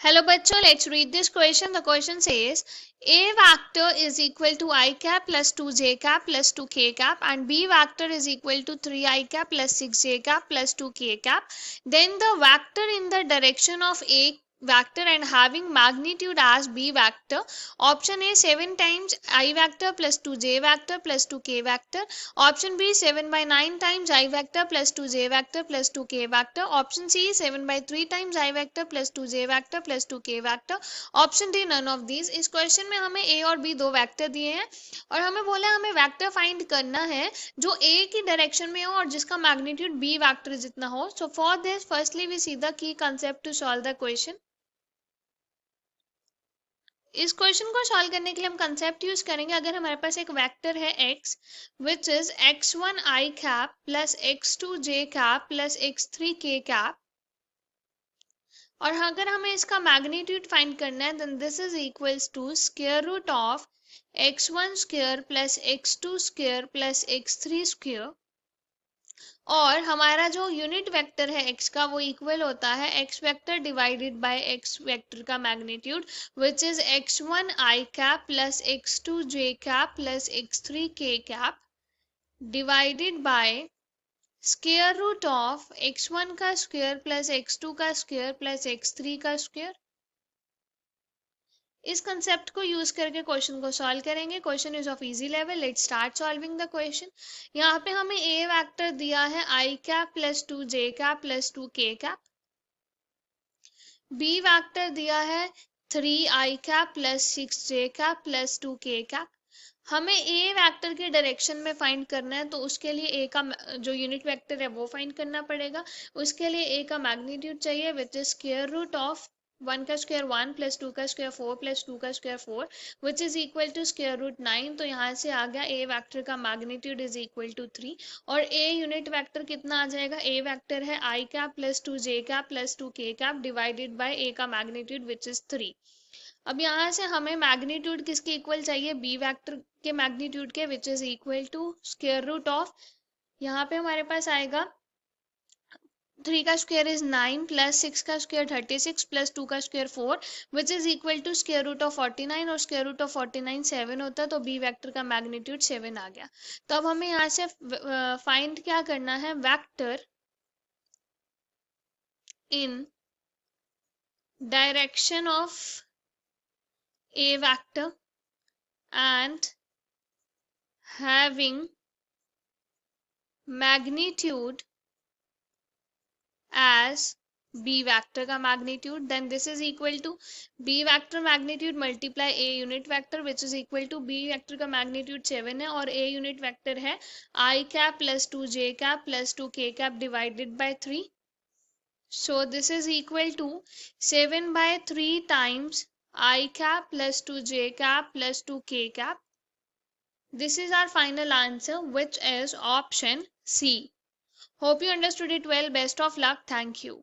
Hello बच्चों, let's read this question. The question says A vector is equal to I cap plus 2j cap plus 2k cap and B vector is equal to 3I cap plus 6j cap plus 2k cap. Then the vector in the direction of A vector and having magnitude as B vector. Option A 7 times I vector plus 2j vector plus 2k vector. Option B 7 by 9 times I vector plus 2j vector plus 2k vector. Option C 7 by 3 times I vector plus 2j vector plus 2k vector. Option D none of these. इस question में हमें ए और B दो vector दिए हैं और हमें बोला हमें वेक्टर फाइंड करना है जो ए की डायरेक्शन में हो और जिसका मैग्नीट्यूड बी वेक्टर जितना हो। So for this firstly we see the key concept to solve the question. इस क्वेश्चन को सॉल्व करने के लिए हम कंसेप्ट यूज करेंगे। अगर हमारे पास एक वेक्टर है x which is x1 i cap plus x2 j cap plus x3 k cap और अगर हमें इसका मैग्नीट्यूड फाइंड करना है then this is equals to square root of x1 square plus x2 square plus x3 square और हमारा जो unit vector है x का वो इक्वल होता है x vector divided by x vector का magnitude which is x1 i cap plus x2 j cap plus x3 k cap divided by square root of x1 का स्क्वायर प्लस x2 का square plus x3 का square. इस concept को use करके question को solve करेंगे। Question is of easy level. Let's start solving the question. यहाँ पे हमें ए वेक्टर दिया है i cap plus 2j cap plus 2k cap. B vector दिया है 3i cap plus 6j cap plus 2k cap. हमें A vector के direction में फाइंड करना है तो उसके लिए ए का जो यूनिट वेक्टर है वो फाइंड करना पड़ेगा। उसके लिए ए का मैग्नीट्यूड चाहिए which is square root of 1 का स्क्वायर 1 प्लस 2 का स्क्वायर 4 प्लस 2 का square 4 which is equal to square root 9। तो यहाँ से आ गया ए वेक्टर का मैग्नीट्यूड इज इक्वल टू 3 और ए यूनिट वेक्टर कितना आ जाएगा। ए वेक्टर है i cap plus 2j cap plus 2k cap divided by A का मैग्नीट्यूड विच इज 3। अब यहाँ से हमें मैग्नीट्यूड किसके इक्वल चाहिए, बी वेक्टर के मैग्नीट्यूड के which is equal to square root of, यहाँ पे हमारे पास आएगा 3 का स्क्वायर इज 9 प्लस 6 का स्क्वायर 36 प्लस 2 का square 4 which is equal to square root of 49 और स्क्वायर रूट ऑफ 49 7 होता है तो बी वेक्टर का मैग्नीट्यूड 7 आ गया। तो अब हमें यहाँ से फाइंड क्या करना है, vector in direction of a vector and having magnitude as b vector का magnitude, then this is equal to b vector magnitude multiply a unit vector which is equal to b vector का magnitude 7 है और a unit vector है I cap plus 2j cap plus 2k cap divided by 3. So this is equal to 7 by 3 times I cap plus 2j cap plus 2k cap. This is our final answer which is option C. Hope you understood it well. Best of luck. Thank you.